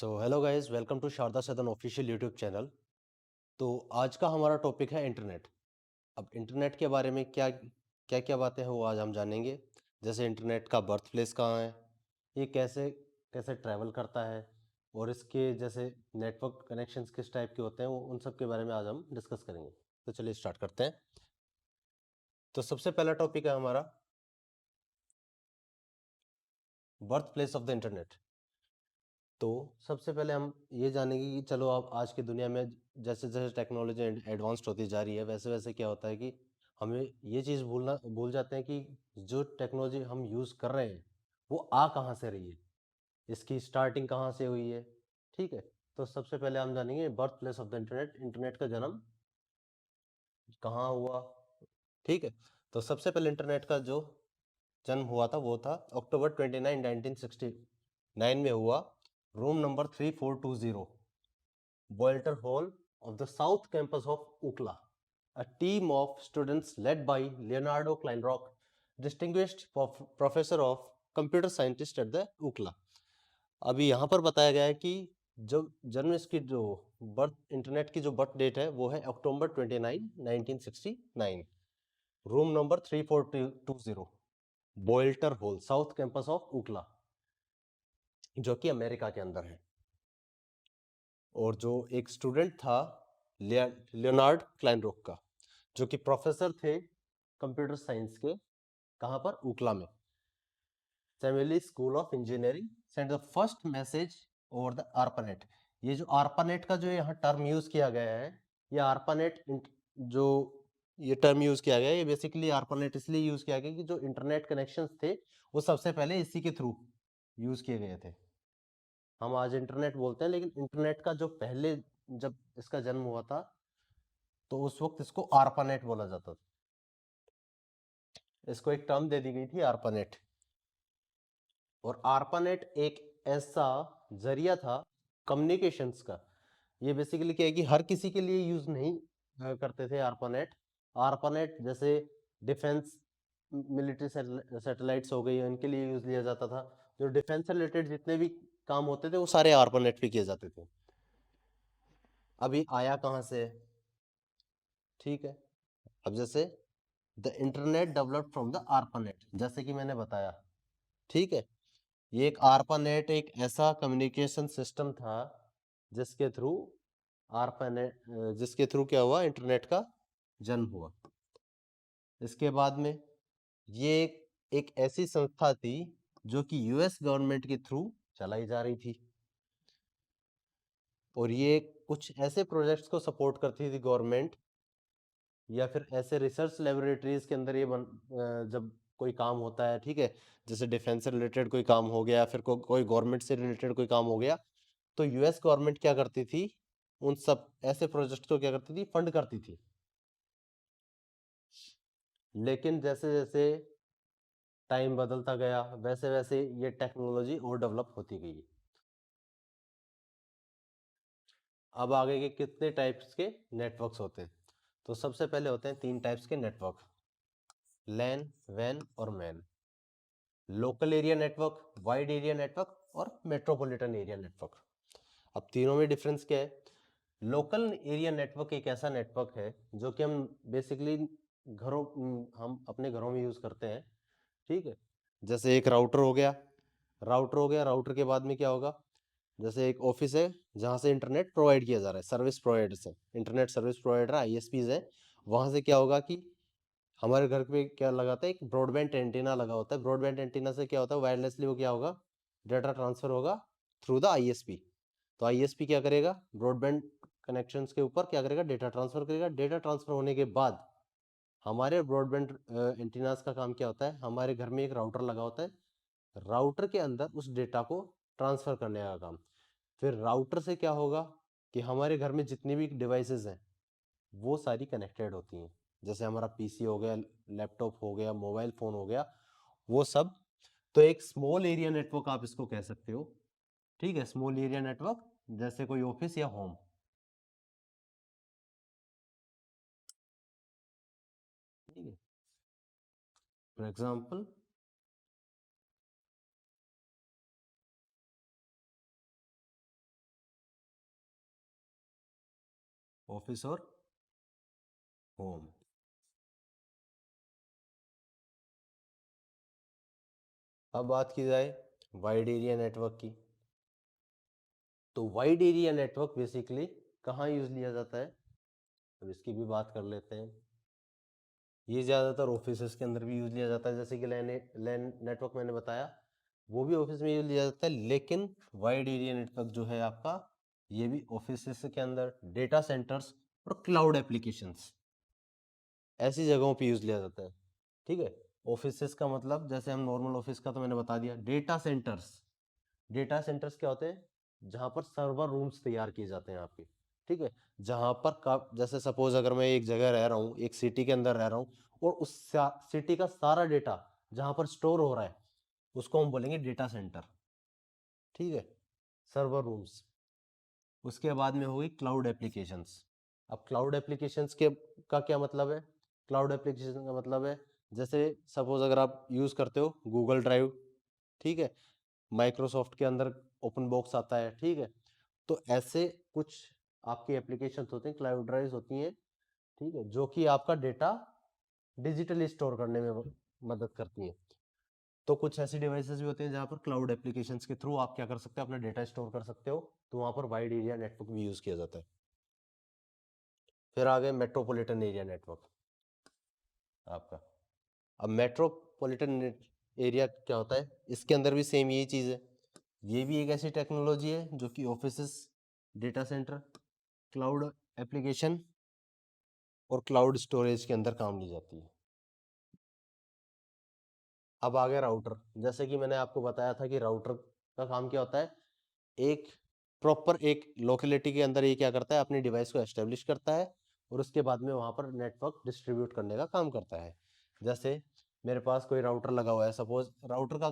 Hello guys, welcome to Sharda Sadan official YouTube channel. तो आज का हमारा टॉपिक है इंटरनेट। अब इंटरनेट के बारे में क्या क्या क्या बातें हैं वो आज हम जानेंगे। जैसे इंटरनेट का बर्थ प्लेस कहाँ है, ये कैसे कैसे ट्रैवल करता है, और इसके जैसे नेटवर्क कनेक्शंस किस टाइप के होते हैं, वो उन सब के बारे में आज हम डिस्कस करेंगे। तो चलिए स्टार्ट करते हैं। तो सबसे पहला टॉपिक है हमारा birth place of the internet. तो सबसे पहले हम ये जानेंगे कि चलो अब आज की दुनिया में जैसे जैसे टेक्नोलॉजी एडवांस्ड होती जा रही है, वैसे वैसे क्या होता है कि हमें ये चीज़ भूल जाते हैं कि जो टेक्नोलॉजी हम यूज़ कर रहे हैं वो आ कहाँ से रही है, इसकी स्टार्टिंग कहाँ से हुई है। ठीक है। तो सबसे पहले हम जानेंगे birth place of the internet, internet का जन्म कहाँ हुआ। ठीक है। तो सबसे पहले इंटरनेट का जो जन्म हुआ था वो था अक्टूबर 29 1969 में हुआ, room number 3420, Boilter Hall of the South Campus of UCLA. A team of students led by Leonardo Kleinrock, distinguished professor of computer scientist at the UCLA. अभी यहाँ पर बताया गया है कि जो जन्म इसकी जो बर्थ इंटरनेट की जो बर्थ डेट है वो है October 29 1969, room number 3420, Boelter hall, south campus of UCLA, जो कि अमेरिका के अंदर है। और जो एक स्टूडेंट था लियोनार्ड क्लाइनरोक का, जो कि प्रोफेसर थे कंप्यूटर साइंस के, कहाँ पर, UCLA में। Samueli school of engineering sent the first message over the ARPANET. ये जो आर्पानेट का जो यहाँ टर्म यूज किया गया है, ये आर्पानेट जो ये टर्म यूज किया गया है, ये बेसिकली आर्पानेट इसलिए यूज किया गया कि जो इंटरनेट कनेक्शंस थे वो सबसे पहले इसी के थ्रू यूज किए गए थे। हम आज इंटरनेट बोलते हैं, लेकिन इंटरनेट का जो पहले जब इसका जन्म हुआ था तो उस वक्त इसको आर्पानेट बोला जाता था। इसको एक टर्म दे दी गई थी, आर्पानेट। और आर्पानेट एक ऐसा जरिया था कम्युनिकेशंस का। ये बेसिकली क्या है कि हर किसी के लिए यूज नहीं करते थे आर्पानेट। आर्पानेट जैसे डिफेंस मिलिट्री सैटेलाइट्स हो गई, इनके लिए यूज लिया जाता था। जो डिफेंस से रिलेटेड जितने भी काम होते थे वो सारे आर्पानेट पे किए जाते थे। अभी आया कहाँ से? ठीक है। अब जैसे the internet developed from the ARPANET, जैसे कि मैंने बताया। ठीक है। ये एक आर्पानेट एक ऐसा कम्युनिकेशन सिस्टम था जिसके थ्रू आर्पानेट जिसके थ्रू क्या हुआ, इंटरनेट का जन्म हुआ। इसके बाद में ये एक ऐसी संस्था थी जो कि यूएस गवर्नमेंट के थ्रू चलाई जा रही थी, और ये कुछ ऐसे प्रोजेक्ट्स को सपोर्ट करती थी गवर्नमेंट, या फिर ऐसे रिसर्च लेबोरेटरीज के अंदर जब कोई काम होता है, ठीक है, जैसे डिफेंस से रिलेटेड कोई काम हो गया, फिर कोई गवर्नमेंट से रिलेटेड कोई काम हो गया, तो यूएस गवर्नमेंट क्या करती थी, उन सब ऐसे प्रोजेक्ट को क्या करती थी, फंड करती थी। लेकिन जैसे जैसे टाइम बदलता गया वैसे वैसे ये टेक्नोलॉजी और डेवलप होती गई। अब आगे के कितने टाइप्स के नेटवर्क्स होते हैं? तो सबसे पहले होते हैं 3 टाइप्स के नेटवर्क, लैन, वैन और man. Local area network, wide area network और मेट्रोपॉलिटन एरिया नेटवर्क। अब तीनों में डिफरेंस क्या है? लोकल एरिया नेटवर्क एक ऐसा नेटवर्क है जो कि हम बेसिकली हम अपने घरों में यूज करते हैं। ठीक है। जैसे एक राउटर के बाद में क्या होगा, जैसे एक ऑफिस है जहाँ से इंटरनेट प्रोवाइड किया जा रहा है, सर्विस प्रोवाइडर्स है, इंटरनेट सर्विस प्रोवाइडर आईएसपीज है। वहां से क्या होगा कि हमारे घर पे क्या लगाता है, एक ब्रॉडबैंड एंटीना लगा होता है। ब्रॉडबैंड एंटीना से क्या होता है, वायरलेसली वो क्या होगा, डाटा ट्रांसफर होगा थ्रू द आईएसपी। तो आईएसपी क्या करेगा, ब्रॉडबैंड कनेक्शंस के ऊपर क्या करेगा, डेटा ट्रांसफर करेगा। डेटा ट्रांसफर होने के बाद हमारे ब्रॉडबैंड एंटीनास का काम क्या होता है, हमारे घर में एक राउटर लगा होता है, राउटर के अंदर उस डेटा को ट्रांसफर करने का काम। फिर राउटर से क्या होगा कि हमारे घर में जितनी भी डिवाइसेस हैं वो सारी कनेक्टेड होती हैं। जैसे हमारा पीसी हो गया, लैपटॉप हो गया, मोबाइल फोन हो गया, वो सब। तो एक स्मॉल एरिया नेटवर्क आप इसको कह सकते हो। ठीक है, स्मॉल एरिया नेटवर्क जैसे कोई ऑफिस या होम। ठीक है। फॉर एग्जाम्पल ऑफिस और होम। अब बात की जाए वाइड एरिया नेटवर्क की, तो वाइड एरिया नेटवर्क बेसिकली कहाँ यूज लिया जाता है, अब इसकी भी बात कर लेते हैं। ये ज़्यादातर ऑफिस के अंदर भी यूज लिया जाता है, जैसे कि लैन नेटवर्क मैंने बताया, वो भी ऑफिस में यूज लिया जाता है। लेकिन वाइड एरिया नेटवर्क जो है आपका, ये भी ऑफिस के अंदर, डेटा सेंटर्स और क्लाउड एप्लीकेशंस, ऐसी जगहों पे यूज लिया जाता है। ठीक है, ऑफिस का मतलब जैसे हम नॉर्मल ऑफिस का तो मैंने बता दिया। डेटा सेंटर्स, डेटा सेंटर्स क्या होते हैं, जहां पर सर्वर रूम्स तैयार किए जाते हैं आपके। ठीक है, जहां पर जैसे सपोज अगर मैं एक जगह रह रहा हूँ, एक सिटी के अंदर रह रहा हूँ, और उस सिटी का सारा डेटा जहां पर स्टोर हो रहा है, उसको हम बोलेंगे डेटा सेंटर। ठीक है, सर्वर रूम्स। उसके बाद में होगी क्लाउड एप्लीकेशंस। अब क्लाउड एप्लीकेशंस के का क्या मतलब है, क्लाउड एप्लीकेशन का मतलब है, जैसे सपोज अगर आप यूज करते हो गूगल ड्राइव, ठीक है, माइक्रोसॉफ्ट के अंदर ओपन बॉक्स आता है। ठीक है, तो ऐसे कुछ आपकी एप्लीकेशन होते हैं, क्लाउड ड्राइव होती हैं, ठीक है, जो कि आपका डेटा डिजिटली स्टोर करने में मदद करती हैं। तो कुछ ऐसी डिवाइसेस भी होते हैं जहां पर क्लाउड एप्लीकेशंस के थ्रू आप क्या कर सकते हो, अपना डेटा स्टोर कर सकते हो, तो वहां पर वाइड एरिया नेटवर्क भी यूज किया जाता है। फिर आ गए मेट्रोपॉलिटन एरिया नेटवर्क आपका। अब मेट्रोपॉलिटन एरिया क्या होता है, इसके अंदर भी सेम यही चीज़ है। ये भी एक ऐसी टेक्नोलॉजी है जो कि office, data centre, cloud application और क्लाउड स्टोरेज के अंदर काम ली जाती है। अब आ गया राउटर। जैसे कि मैंने आपको बताया था कि राउटर का काम क्या होता है, एक प्रॉपर एक लोकेलिटी के अंदर ये क्या करता है, अपनी डिवाइस को एस्टेब्लिश करता है और उसके बाद में वहाँ पर नेटवर्क डिस्ट्रीब्यूट करने का काम करता है। जैसे मेरे पास कोई राउटर लगा हुआ है, सपोज राउटर का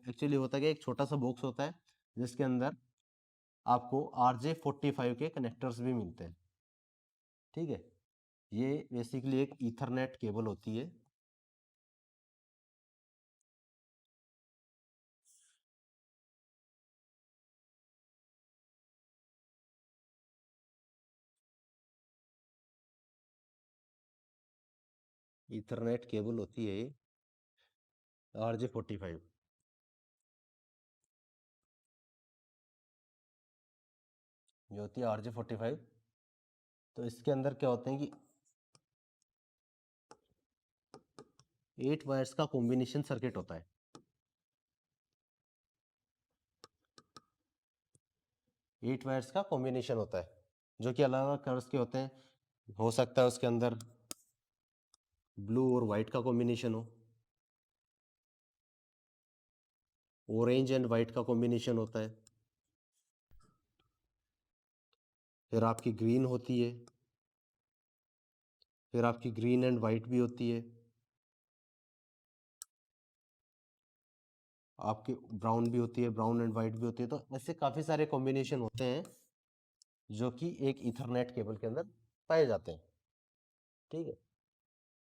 एक्चुअली होता है कि एक छोटा सा बॉक्स होता है जिसके अंदर आपको RJ45 के कनेक्टर्स भी मिलते हैं। ठीक है, ये बेसिकली एक ईथरनेट केबल होती है। ईथरनेट केबल होती है ये RJ45, जो होती है RJ45। तो इसके अंदर क्या होते हैं कि 8 वायर्स का कॉम्बिनेशन सर्किट होता है। 8 वायर्स का कॉम्बिनेशन होता है, जो कि अलग अलग कलर्स के होते हैं। हो सकता है उसके अंदर ब्लू और वाइट का कॉम्बिनेशन हो, ऑरेंज एंड वाइट का कॉम्बिनेशन होता है, फिर आपकी ग्रीन होती है, फिर आपकी ग्रीन एंड वाइट भी होती है, आपकी ब्राउन भी होती है, ब्राउन एंड वाइट भी होती है। तो ऐसे काफ़ी सारे कॉम्बिनेशन होते हैं जो कि एक ईथरनेट केबल के अंदर पाए जाते हैं। ठीक है,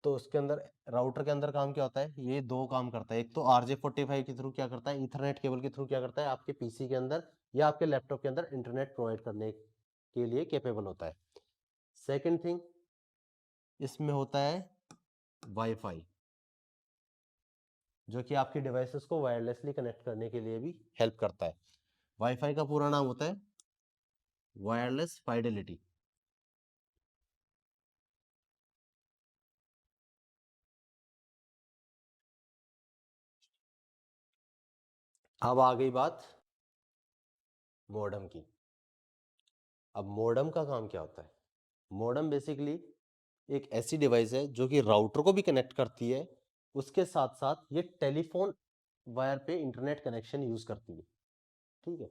तो उसके अंदर राउटर के अंदर काम क्या होता है, ये दो काम करता है। एक तो RJ45 के थ्रू क्या करता है, ईथरनेट केबल के थ्रू क्या करता है, आपके पीसी के अंदर या आपके लैपटॉप के अंदर इंटरनेट प्रोवाइड करने के लिए कैपेबल होता है। सेकेंड थिंग इसमें होता है वाईफाई, जो कि आपकी डिवाइसेस को वायरलेसली कनेक्ट करने के लिए भी हेल्प करता है। वाईफाई का पूरा नाम होता है वायरलेस फाइडेलिटी। अब आ गई बात मॉडेम की। अब मॉडेम का काम क्या होता है, मॉडेम बेसिकली एक ऐसी डिवाइस है जो कि राउटर को भी कनेक्ट करती है, उसके साथ साथ ये टेलीफोन वायर पे इंटरनेट कनेक्शन यूज करती है। ठीक है,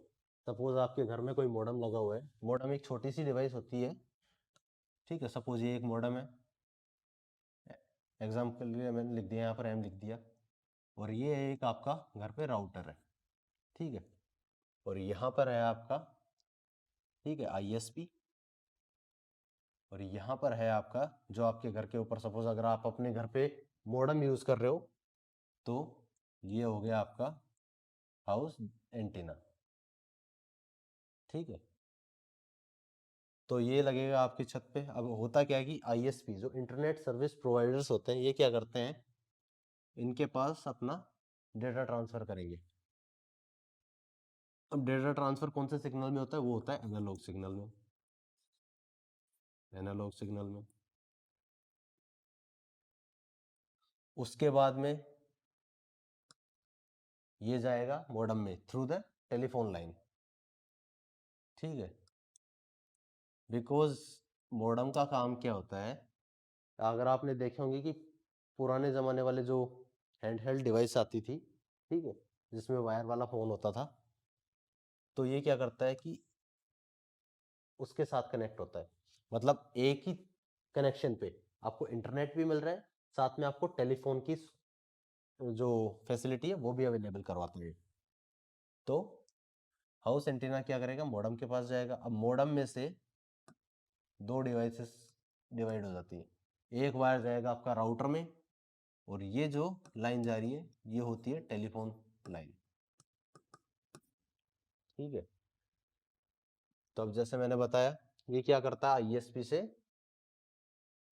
सपोज आपके घर में कोई मॉडेम लगा हुआ है। मॉडेम एक छोटी सी डिवाइस होती है। ठीक है, सपोज ये एक मॉडेम है, एग्जाम्पल के लिए मैंने लिख दिया यहाँ पर, एम लिख दिया, और ये एक आपका घर पे राउटर है। ठीक है, और यहाँ पर है आपका, ठीक है, ISP, और यहाँ पर है आपका जो आपके घर के ऊपर, सपोज अगर आप अपने घर पे मॉडेम यूज कर रहे हो, तो ये हो गया आपका हाउस एंटीना। ठीक है, तो ये लगेगा आपकी छत पे। अब होता क्या है कि आईएसपी जो इंटरनेट सर्विस प्रोवाइडर्स होते हैं, ये क्या करते हैं, इनके पास अपना डेटा ट्रांसफर करेंगे। अब डेटा ट्रांसफर कौन से सिग्नल में होता है, वो होता है एनालॉग सिग्नल में। एनालॉग सिग्नल में उसके बाद में ये जाएगा मॉडेम में थ्रू द टेलीफोन लाइन। ठीक है, बिकॉज मॉडेम का काम क्या होता है, अगर आपने देखे होंगे कि पुराने ज़माने वाले जो हैंड डिवाइस आती थी, ठीक है, जिसमें वायर वाला फ़ोन होता था, तो ये क्या करता है कि उसके साथ कनेक्ट होता है। मतलब एक ही कनेक्शन पे आपको इंटरनेट भी मिल रहा है, साथ में आपको टेलीफोन की जो फैसिलिटी है वो भी अवेलेबल करवाता है। तो हाउस एंटीना क्या करेगा, मॉडेम के पास जाएगा। अब मॉडेम में से दो डिवाइसेस डिवाइड हो जाती है, एक वायर जाएगा आपका राउटर में, और ये जो लाइन जा रही है ये होती है टेलीफोन लाइन। ठीक है, तो अब जैसे मैंने बताया, ये क्या करता है, आईएसपी से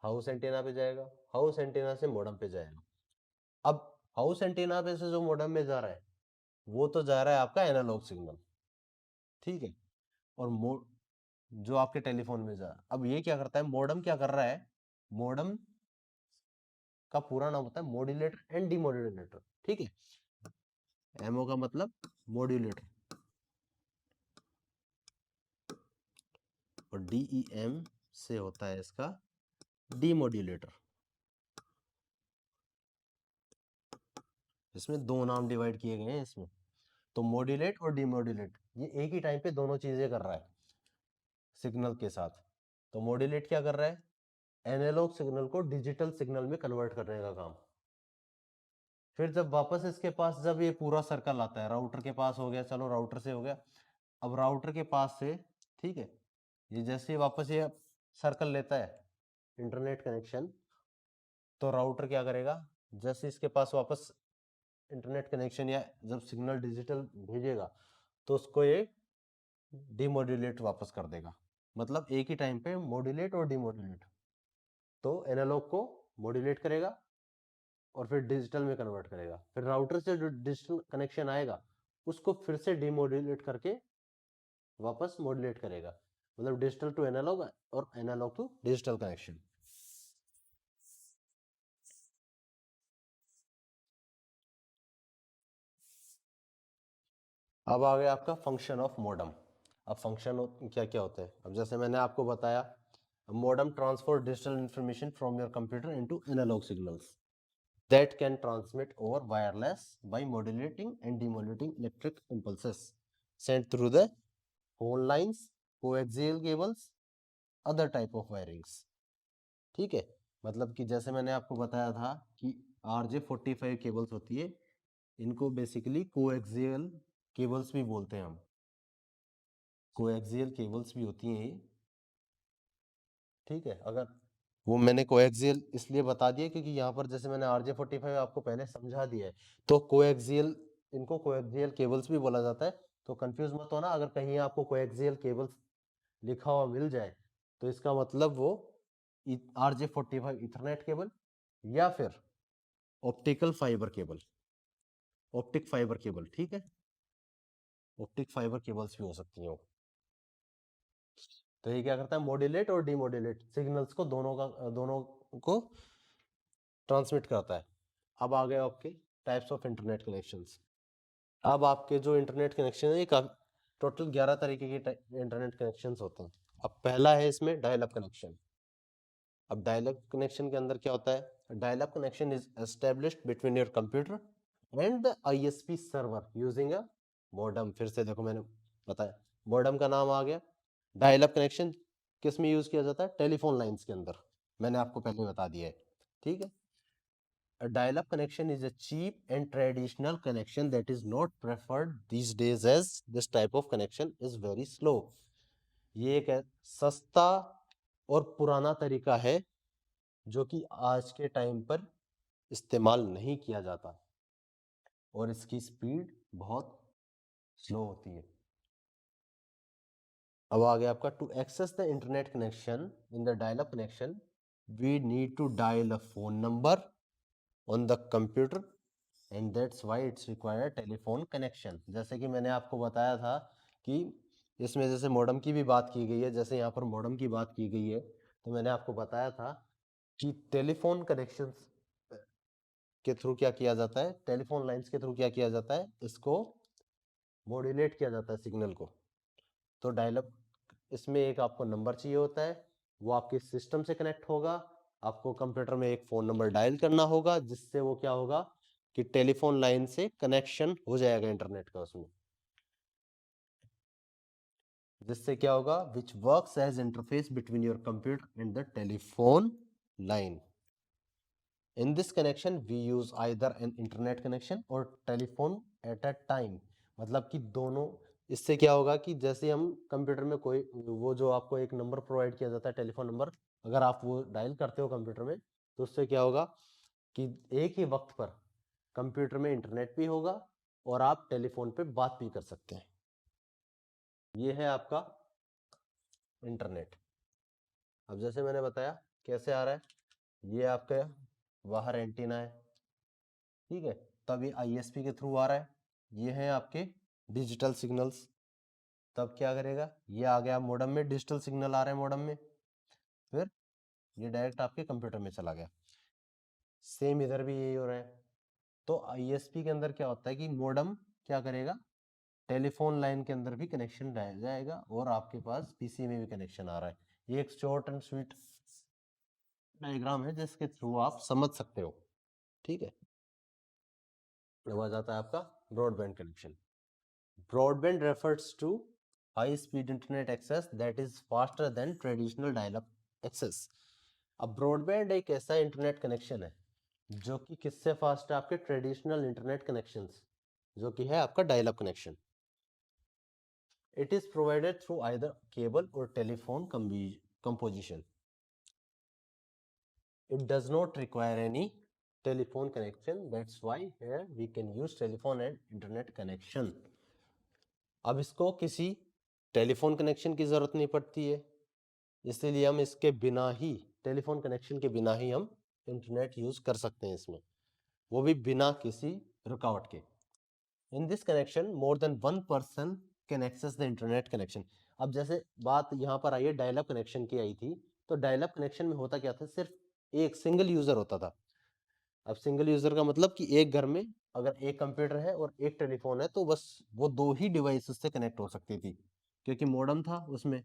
हाउस एंटीना पे जाएगा, हाउस एंटीना से मॉडेम पे जाएगा। अब हाउस एंटीना पे से जो मॉडेम में जा रहा है वो तो जा रहा है आपका एनालॉग सिग्नल। ठीक है, और जो आपके टेलीफोन में जा रहा है, अब ये क्या करता है, मॉडेम क्या कर रहा है, मॉडेम का पूरा नाम होता है मॉड्यूलेटर एंड डीमॉड्यूलेटर। ठीक है, एमओ का मतलब मॉड्यूलेटर, और डीईएम से होता है इसका डीमॉड्यूलेटर। इसमें दो नाम डिवाइड किए गए हैं इसमें, तो मॉड्यूलेट और डीमॉड्यूलेट, ये एक ही टाइम पे दोनों चीजें कर रहा है सिग्नल के साथ। तो मॉड्यूलेट क्या कर रहा है, एनालॉग सिग्नल को डिजिटल सिग्नल में कन्वर्ट करने का काम। फिर जब वापस इसके पास जब ये पूरा सर्कल आता है, राउटर के पास हो गया, चलो राउटर से हो गया, अब राउटर के पास से, ठीक है, ये जैसे वापस ये सर्कल लेता है इंटरनेट कनेक्शन, तो राउटर क्या करेगा, जैसे इसके पास वापस इंटरनेट कनेक्शन या जब सिग्नल डिजिटल भेजेगा, तो उसको ये डिमोड्यूलेट वापस कर देगा। मतलब एक ही टाइम पे मॉड्यूलेट और डिमोड्यूलेट। तो एनालॉग को मॉड्यूलेट करेगा और फिर डिजिटल में कन्वर्ट करेगा, फिर राउटर से जो डिजिटल कनेक्शन आएगा उसको फिर से डिमोड्यूलेट करके वापस मॉड्यूलेट करेगा। मतलब डिजिटल टू एनालॉग और एनालॉग टू डिजिटल कनेक्शन। अब आ गया आपका फंक्शन ऑफ मॉडेम। अब फंक्शन क्या क्या होते हैं, अब जैसे मैंने आपको बताया, modem transfer digital information from your computer into analog signals that can transmit over wireless by modulating and demodulating electric impulses sent through the phone lines, coaxial cables, other type of wirings। ठीक है, मतलब कि जैसे मैंने आपको बताया था कि RJ45 केबल्स होती है, इनको बेसिकली कोएक्सियल केबल्स भी बोलते हैं हम, कोएक्सियल केबल्स भी होती हैं ये। ठीक है, अगर वो मैंने कोएक्सियल इसलिए बता दिया क्योंकि यहाँ पर जैसे मैंने RJ45 आपको पहले समझा दिया है, तो कोएक्सियल, इनको कोएक्सियल केबल्स भी बोला जाता है। तो कंफ्यूज मत होना, अगर कहीं आपको कोएक्सियल केबल्स लिखा हुआ मिल जाए तो इसका मतलब वो RJ45 इथरनेट केबल या फिर optical fibre cable, optic fibre cable. ठीक है, ऑप्टिक फाइबर केबल्स भी हो सकती हैं वो। तो ये क्या करता है, मॉड्यूलेट और डीमॉड्यूलेट सिग्नल्स को दोनों को ट्रांसमिट करता है। अब आ गए आपके टाइप्स ऑफ इंटरनेट कनेक्शंस। अब आपके जो इंटरनेट कनेक्शन है, ये टोटल 11 तरीके के इंटरनेट कनेक्शंस होते हैं। अब पहला है इसमें डायल अप कनेक्शन। अब डायल अप कनेक्शन के अंदर क्या होता है, dial up connection is established between your computer and the ISP server using a modem. फिर से देखो मैंने बताया, मॉडेम का नाम आ गया। डायल अप कनेक्शन किस में यूज किया जाता है, टेलीफोन लाइंस के अंदर, मैंने आपको पहले बता दिया है। ठीक है, a dial-up connection is a cheap and traditional connection that is not preferred these days as this type of connection is very slow। ये एक सस्ता और पुराना तरीका है जो कि आज के टाइम पर इस्तेमाल नहीं किया जाता, और इसकी स्पीड बहुत स्लो होती है। अब आ गया आपका, to access the internet connection in the dial up connection we need to dial a phone number on the computer and that's why it's required telephone connection. जैसे कि मैंने आपको बताया था कि इसमें जैसे मॉडेम की भी बात की गई है, जैसे यहाँ पर मॉडेम की बात की गई है, तो मैंने आपको बताया था कि टेलीफोन कनेक्शन के थ्रू क्या किया जाता है, टेलीफोन लाइंस के थ्रू क्या किया जाता है, इसको मॉड्यूलेट किया जाता है सिग्नल को। तो डायल अप, इसमें एक आपको नंबर चाहिए होता है, वो आपके सिस्टम से कनेक्ट होगा, आपको कंप्यूटर में एक फोन नंबर डायल करना होगा, जिससे वो क्या होगा कि टेलीफोन लाइन से कनेक्शन हो जाएगा इंटरनेट का उसमें, जिससे क्या होगा, which works as interface between your computer and the telephone line. In this connection we use either an internet connection और टेलीफोन एट अ टाइम। मतलब कि दोनों, इससे क्या होगा कि जैसे हम कंप्यूटर में कोई, वो जो आपको एक नंबर प्रोवाइड किया जाता है टेलीफोन नंबर, अगर आप वो डायल करते हो कंप्यूटर में, तो उससे क्या होगा कि एक ही वक्त पर कंप्यूटर में इंटरनेट भी होगा और आप टेलीफोन पे बात भी कर सकते हैं। ये है आपका इंटरनेट। अब जैसे मैंने बताया कैसे आ रहा है, ये आपका बाहर एंटीना है, ठीक है, तब ये आईएसपी के थ्रू आ रहा है, ये है आपके डिजिटल सिग्नल्स। तब क्या करेगा, ये आ गया मॉडेम में, डिजिटल सिग्नल आ रहे हैं मॉडेम में, फिर ये डायरेक्ट आपके कंप्यूटर में चला गया। सेम इधर भी यही हो रहा है। तो आईएसपी के अंदर क्या होता है कि मॉडेम क्या करेगा, टेलीफोन लाइन के अंदर भी कनेक्शन रह जाएगा और आपके पास पीसी में भी कनेक्शन आ रहा है। ये एक शॉर्ट एंड स्वीट डायग्राम है जिसके थ्रू आप समझ सकते हो, ठीक है। अब आ जाता है आपका broadband connection. Broadband refers to high-speed internet access that is faster than traditional dial-up access. अब ब्रॉडबैंड एक ऐसा इंटरनेट कनेक्शन है जो कि किससे फास्ट है, आपके ट्रेडिशनल इंटरनेट कनेक्शंस, जो कि है आपका dial up connection. It is provided through either cable और telephone composition. It does not require any telephone connection, that's why here we can use telephone and internet connection. अब इसको किसी telephone connection की जरूरत नहीं पड़ती है, इसीलिए हम इसके बिना ही, टेलीफोन कनेक्शन के बिना ही हम इंटरनेट यूज कर सकते हैं इसमें, वो भी बिना किसी रुकावट के। In this connection more than one person can access the internet connection. अब जैसे बात यहाँ पर आई है डायल अप कनेक्शन की आई थी, तो डायल अप कनेक्शन में होता क्या था, सिर्फ एक सिंगल यूजर होता था। अब सिंगल यूजर का मतलब कि एक घर में अगर एक कंप्यूटर है और एक टेलीफोन है, तो बस वो दो ही डिवाइस से कनेक्ट हो सकती थी, क्योंकि मॉडेम था उसमें।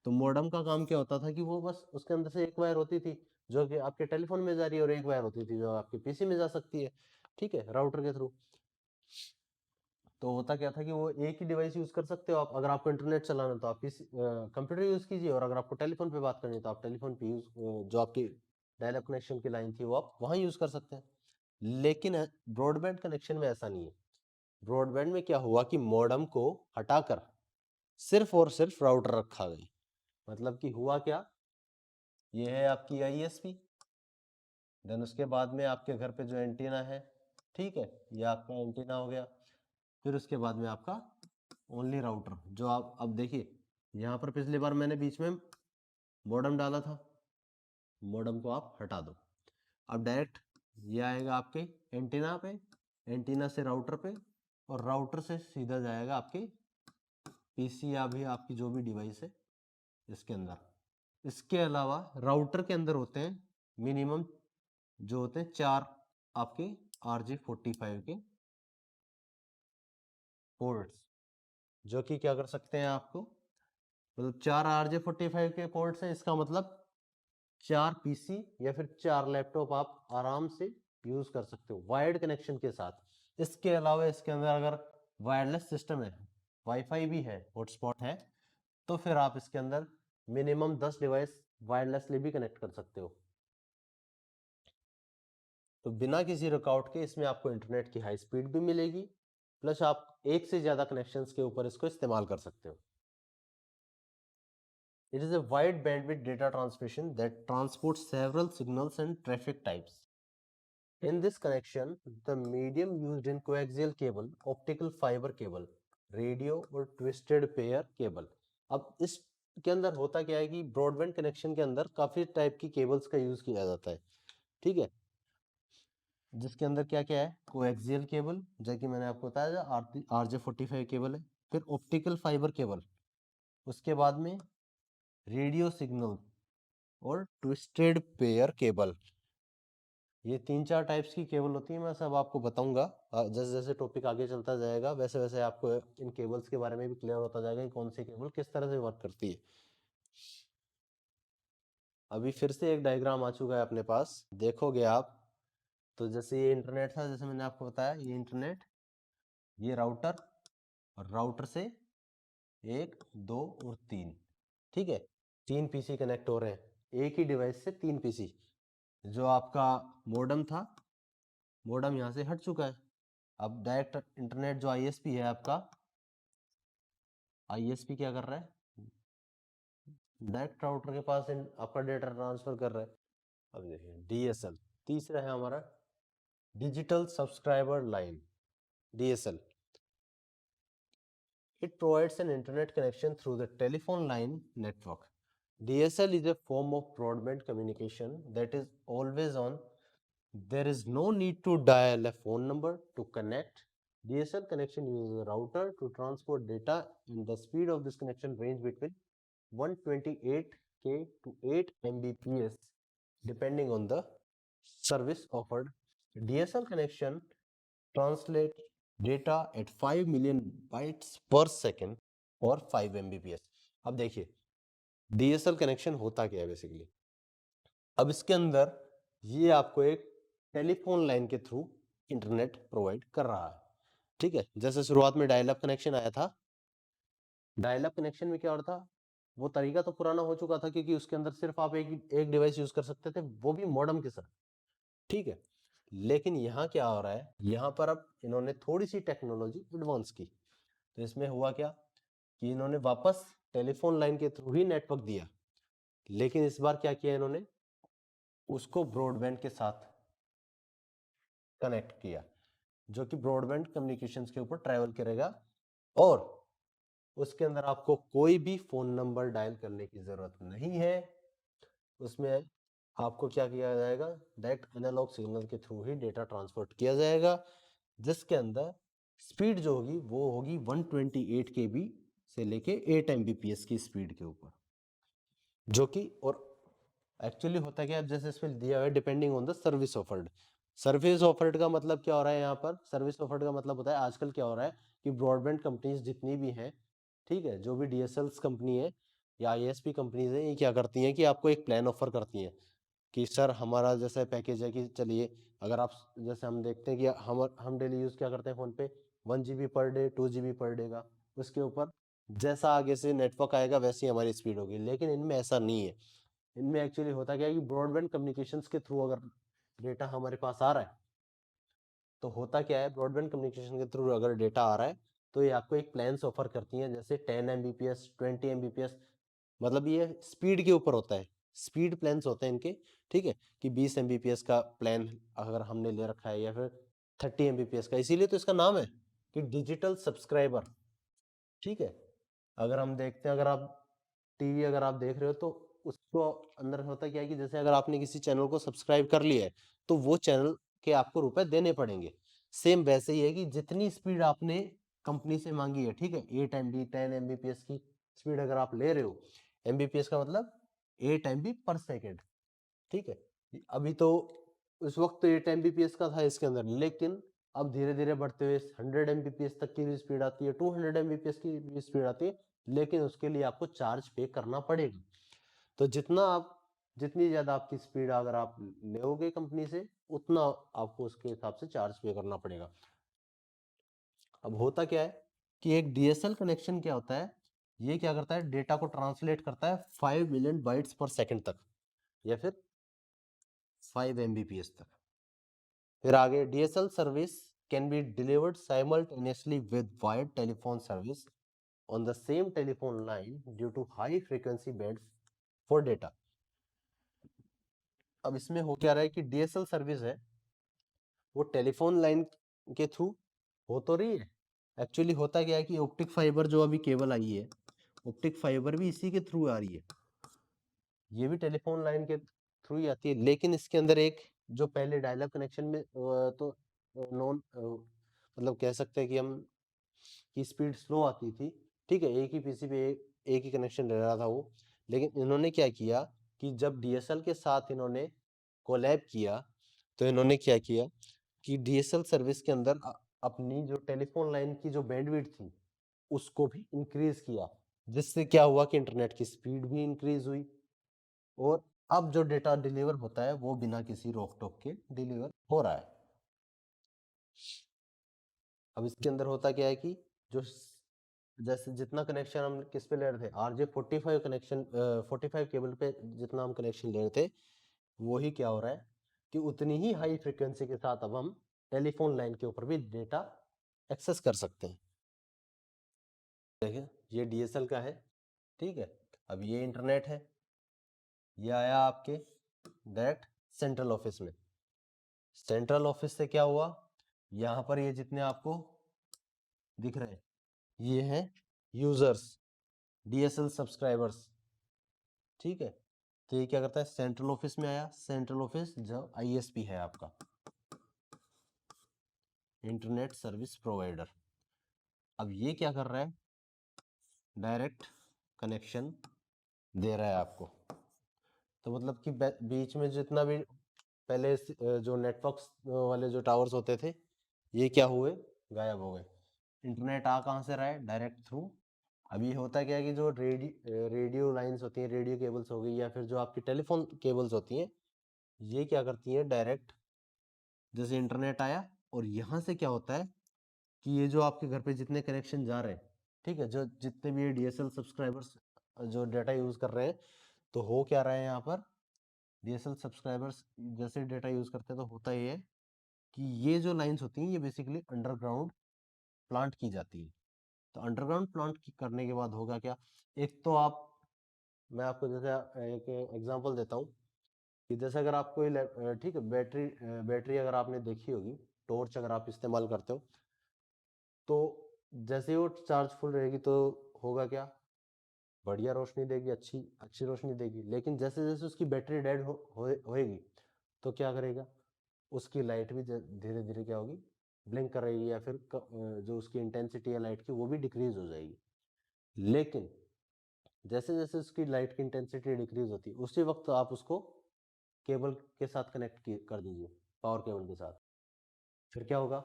तो मॉडेम का काम क्या होता था कि वो बस उसके अंदर से एक वायर होती थी जो कि आपके टेलीफोन में जा रही है, और एक वायर होती थी जो आपके पीसी में जा सकती है, ठीक है, राउटर के थ्रू। तो होता क्या था कि वो एक ही डिवाइस यूज कर सकते हो आप, अगर आपको इंटरनेट चलाना तो आप पीसी कंप्यूटर यूज कीजिए, और अगर आपको टेलीफोन पे बात करनी है तो आप टेलीफोन पे यूज, जो आपकी डायल अप कनेक्शन की लाइन थी वो आप वहां यूज कर सकते हैं। लेकिन ब्रॉडबैंड कनेक्शन में ऐसा नहीं है। ब्रॉडबैंड में क्या हुआ कि मॉडेम को हटाकर सिर्फ और सिर्फ राउटर रखा गया। मतलब कि हुआ क्या, ये है आपकी आईएसपी, देन उसके बाद में आपके घर पे जो एंटीना है, ठीक है, ये आपका एंटीना हो गया। फिर उसके बाद में आपका ओनली राउटर, जो आप अब देखिए यहाँ पर पिछली बार मैंने बीच में मॉडेम डाला था, मॉडेम को आप हटा दो। अब डायरेक्ट ये आएगा आपके एंटीना पे, एंटीना से राउटर पे, और राउटर से सीधा जाएगा आपके पीसी या भी आपकी जो भी डिवाइस है इसके अंदर। इसके अलावा राउटर के अंदर होते हैं मिनिमम, जो होते हैं 4 आपके RJ45 के पोर्ट्स, जो कि क्या कर सकते हैं आपको, मतलब 4 RJ45 के पोर्ट्स हैं, इसका मतलब 4 पीसी या फिर 4 लैपटॉप आप आराम से यूज कर सकते हो वायर्ड कनेक्शन के साथ। इसके अलावा इसके अंदर अगर वायरलेस सिस्टम है, वाईफाई भी है, हॉटस्पॉट है, तो फिर आप इसके अंदर मिनिमम 10 डिवाइस वायरलेसली भी कनेक्ट कर सकते हो। तो बिना किसी रुकावट के इसमें आपको इंटरनेट की हाई स्पीड भी मिलेगी, प्लस आप एक से ज्यादा कनेक्शंस के ऊपर इसको इस्तेमाल कर सकते हो। It is a wide bandwidth data transmission that transports several signals and traffic types. In this connection, the medium used in coaxial cable, optical fiber cable, radio और twisted pair cable. अब इस के अंदर होता क्या है कि ब्रॉडबैंड कनेक्शन के अंदर काफी टाइप की केबल्स का यूज किया जाता है, ठीक है, जिसके अंदर क्या क्या है, कोएक्सियल केबल, जैसे कि मैंने आपको बताया RJ45 केबल है, फिर ऑप्टिकल फाइबर केबल, उसके बाद में रेडियो सिग्नल और ट्विस्टेड पेयर केबल। ये 3-4 टाइप्स की केबल होती है, मैं सब आपको बताऊंगा जैसे जैसे टॉपिक आगे चलता जाएगा वैसे वैसे आपको इन केबल्स के बारे में भी क्लियर होता जाएगा कि कौन सी केबल किस तरह से वर्क करती है। अभी फिर से एक डायग्राम आ चुका है अपने पास, देखोगे आप तो जैसे ये इंटरनेट था, जैसे मैंने आपको बताया ये इंटरनेट, ये राउटर, और राउटर से 1 2 और 3, ठीक है, 3 पीसी कनेक्ट हो रहे हैं एक ही डिवाइस से, 3 पीसी। जो आपका मॉडेम था, मॉडेम यहाँ से हट चुका है, अब डायरेक्ट इंटरनेट जो आईएसपी है आपका, आईएसपी क्या कर रहा है, डायरेक्ट राउटर के पास आपका डेटा ट्रांसफर कर रहा है। अब देखिए डीएसएल, तीसरा है हमारा digital subscriber line, DSL. It provides an internet connection through the telephone line network. DSL is a form of broadband communication that is always on. There is no need to dial a phone number to connect. DSL connection uses a router to transport data, and the speed of this connection range between 128K to 8 Mbps depending on the service offered. DSL connection translate data at 5 million bytes per second और 5 Mbps। अब देखिए DSL connection होता क्या है basically, अब इसके अंदर ये आपको एक टेलीफोन लाइन के थ्रू इंटरनेट प्रोवाइड कर रहा है, ठीक है। जैसे शुरुआत में डायल अप कनेक्शन आया था, डायल अप कनेक्शन में क्या हो रहा था, वो तरीका तो पुराना हो चुका था क्योंकि उसके अंदर सिर्फ आप एक डिवाइस यूज कर सकते थे, वो भी मॉडेम के साथ, ठीक है। लेकिन यहाँ क्या हो रहा है, यहाँ पर अब इन्होंने थोड़ी सी टेक्नोलॉजी एडवांस की, तो इसमें हुआ क्या कि इन्होंने वापस टेलीफोन लाइन के थ्रू ही नेटवर्क दिया, लेकिन इस बार क्या किया इन्होंने, उसको ब्रॉडबैंड के साथ कनेक्ट किया, जो कि ब्रॉडबैंड कम्युनिकेशंस के ऊपर ट्रैवल करेगा, और उसके अंदर आपको कोई भी फोन नंबर डायल करने की जरूरत नहीं है। उसमें आपको क्या किया जाएगा, डायरेक्ट एनालॉग सिग्नल के थ्रू ही डेटा ट्रांसपोर्ट किया जाएगा, जिसके अंदर स्पीड जो होगी वो होगी 128 KB से लेके 8 Mbps की स्पीड के ऊपर, जो कि और एक्चुअली होता क्या है, जैसे इसमें दिया हुआ है depending on the service offered. Service offered का मतलब क्या हो रहा है, यहाँ पर सर्विस ऑफर्ड का मतलब होता है आजकल क्या हो रहा है कि ब्रॉडबैंड कंपनीज जितनी भी हैं, ठीक है, जो भी डीएसएल्स कंपनी है या आईएसपी कंपनीज है, ये क्या करती हैं कि आपको एक प्लान ऑफर करती हैं कि सर हमारा जैसा पैकेज है कि चलिए, अगर आप जैसे हम देखते हैं कि हम डेली यूज क्या करते हैं फोन पे, 1 GB per day, 2 GB per day का, उसके ऊपर जैसा आगे से नेटवर्क आएगा वैसी हमारी स्पीड होगी, लेकिन इनमें ऐसा नहीं है। इनमें एक्चुअली होता क्या है कि ब्रॉडबैंड कम्युनिकेशंस के थ्रू अगर डेटा हमारे पास आ रहा है, तो होता क्या है, ब्रॉडबैंड कम्युनिकेशन के थ्रू अगर डेटा आ रहा है तो ये आपको एक प्लान्स ऑफर करती हैं, जैसे 10 Mbps, 20 Mbps, मतलब ये स्पीड के ऊपर होता है, स्पीड प्लान्स होते हैं इनके, ठीक है, कि 20 Mbps का प्लान अगर हमने ले रखा है या फिर 30 Mbps का, इसीलिए तो इसका नाम है कि डिजिटल सब्सक्राइबर, ठीक है। अगर हम देखते हैं, अगर आप टीवी अगर आप देख रहे हो तो उसको अंदर होता क्या है कि जैसे अगर आपने किसी चैनल को सब्सक्राइब कर लिया है तो वो चैनल के आपको रुपए देने पड़ेंगे, सेम वैसे ही है कि जितनी स्पीड आपने कंपनी से मांगी है, ठीक है, 8 MB 10 Mbps की स्पीड अगर आप ले रहे हो, Mbps का मतलब 8 MB पर सेकेंड, ठीक है। अभी तो उस वक्त तो 8 Mbps का था इसके अंदर, लेकिन अब धीरे धीरे बढ़ते हुए 100 Mbps तक की भी स्पीड आती है, 200 Mbps की भी स्पीड आती है, लेकिन उसके लिए आपको चार्ज पे करना पड़ेगा। तो जितनी ज्यादा आपकी स्पीड अगर आप लोगे कंपनी से, उतना आपको उसके हिसाब से चार्ज पे करना पड़ेगा। अब होता क्या है कि एक डीएसएल कनेक्शन क्या होता है, ये क्या करता है, डेटा को ट्रांसलेट करता है 5 मिलियन बाइट्स पर सेकंड तक, या फिर 5 Mbps तक। फिर आगे DSL service can be delivered simultaneously with wired telephone service on the same telephone line due to high frequency band for data. अब इसमें हो क्या रहा है कि डीएसएल सर्विस है वो टेलीफोन लाइन के थ्रू हो तो रही है, एक्चुअली होता क्या है कि ऑप्टिक फाइबर जो अभी केबल आई है ऑप्टिक फाइबर भी इसी के थ्रू आ रही है, ये भी टेलीफोन लाइन के थ्रू ही आती है, लेकिन इसके अंदर एक जो पहले डायल अप कनेक्शन में तो नॉन मतलब कह सकते हैं कि हम की स्पीड स्लो आती थी, ठीक है, एक ही पीसी पे एक ही कनेक्शन रह रहा था वो। लेकिन इन्होंने क्या किया कि जब डीएसएल के साथ इन्होंने कोलैब किया, तो इन्होंने क्या किया कि डीएसएल सर्विस के अंदर अपनी जो टेलीफोन लाइन की जो बैंडविड्थ थी उसको भी इंक्रीज किया, जिससे क्या हुआ कि इंटरनेट की स्पीड भी इंक्रीज हुई, और अब जो डेटा डिलीवर होता है वो बिना किसी रोक टोक के डिलीवर हो रहा है। अब इसके अंदर होता क्या है कि जो जैसे जितना कनेक्शन हम किस पे ले रहे थे, RJ45 कनेक्शन 45 केबल पे जितना हम कनेक्शन ले रहे थे, वही क्या हो रहा है कि उतनी ही हाई फ्रिक्वेंसी के साथ अब हम टेलीफोन लाइन के ऊपर भी डेटा एक्सेस कर सकते हैं। देखिए ये डीएसएल का है, ठीक है। अब ये इंटरनेट है, ये आया आपके डायरेक्ट सेंट्रल ऑफिस में। सेंट्रल ऑफिस से क्या हुआ, यहाँ पर ये जितने आपको दिख रहे हैं ये हैं यूजर्स, डीएसएल सब्सक्राइबर्स, ठीक है। तो ये क्या करता है, सेंट्रल ऑफिस में आया, सेंट्रल ऑफिस जो आईएसपी है आपका, इंटरनेट सर्विस प्रोवाइडर। अब ये क्या कर रहा है, डायरेक्ट कनेक्शन दे रहा है आपको। तो मतलब कि बीच में जितना भी पहले जो नेटवर्क्स वाले जो टावर्स होते थे ये क्या हुए, गायब हो गए। इंटरनेट आ कहाँ से रहा है, डायरेक्ट थ्रू। अभी होता क्या है कि जो रेडियो लाइंस होती हैं, रेडियो केबल्स हो गई या फिर जो आपकी टेलीफोन केबल्स होती हैं, ये क्या करती हैं डायरेक्ट, जैसे इंटरनेट आया और यहाँ से क्या होता है कि ये जो आपके घर पे जितने कनेक्शन जा रहे हैं, ठीक है, जो जितने भी डीएसएल सब्सक्राइबर्स जो डाटा यूज कर रहे हैं, तो हो क्या रहा है यहाँ पर, डीएसएल सब्सक्राइबर्स जैसे डेटा यूज करते हैं तो होता ये है कि ये जो लाइंस होती हैं ये बेसिकली अंडरग्राउंड प्लांट की जाती है। तो अंडरग्राउंड प्लांट करने के बाद होगा क्या, एक तो आप, मैं आपको जैसे एक एग्जांपल देता हूँ कि जैसे अगर आप कोई ठीक है, बैटरी अगर आपने देखी होगी, टॉर्च अगर आप इस्तेमाल करते हो, तो जैसे ही वो चार्ज फुल रहेगी तो होगा क्या, बढ़िया रोशनी देगी, अच्छी अच्छी रोशनी देगी। लेकिन जैसे जैसे उसकी बैटरी डेड होएगी तो क्या करेगा, उसकी लाइट भी धीरे धीरे क्या होगी, ब्लिंक करेगी, या फिर जो उसकी इंटेंसिटी है लाइट की वो भी डिक्रीज हो जाएगी। लेकिन जैसे जैसे उसकी लाइट की इंटेंसिटी डिक्रीज होती है उसी वक्त आप उसको केबल के साथ कनेक्ट कर दीजिए, पावर केबल के साथ, फिर क्या होगा,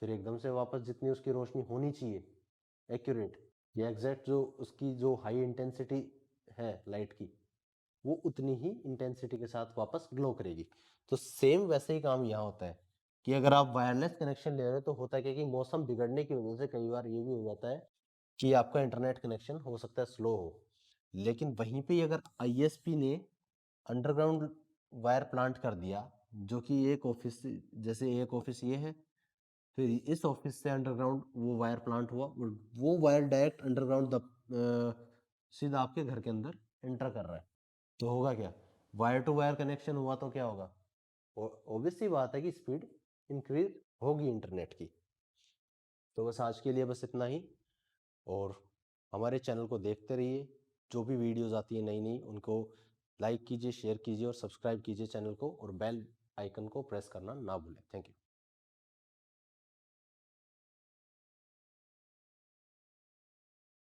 फिर एकदम से वापस जितनी उसकी रोशनी होनी चाहिए एक्यूरेट या एग्जैक्ट, जो उसकी जो हाई इंटेंसिटी है लाइट की, वो उतनी ही इंटेंसिटी के साथ वापस ग्लो करेगी। तो सेम वैसे ही काम यहाँ होता है कि अगर आप वायरलेस कनेक्शन ले रहे हो तो होता है क्या कि मौसम बिगड़ने की वजह से कई बार ये भी हो जाता है कि आपका इंटरनेट कनेक्शन हो सकता है स्लो हो। लेकिन वहीं पे अगर आईएसपी ने अंडरग्राउंड वायर प्लांट कर दिया, जो कि एक ऑफिस, जैसे एक ऑफिस ये है, फिर इस ऑफिस से अंडरग्राउंड वो वायर प्लांट हुआ और वो वायर डायरेक्ट अंडरग्राउंड सीधा आपके घर के अंदर एंटर कर रहा है, तो होगा क्या, वायर टू वायर कनेक्शन हुआ तो क्या होगा, ऑब्वियस सी बात है कि स्पीड इंक्रीज होगी इंटरनेट की। तो बस आज के लिए बस इतना ही, और हमारे चैनल को देखते रहिए, जो भी वीडियोस आती है नई नई उनको लाइक कीजिए, शेयर कीजिए और सब्सक्राइब कीजिए चैनल को, और बेल आइकन को प्रेस करना ना भूलें। Thank you.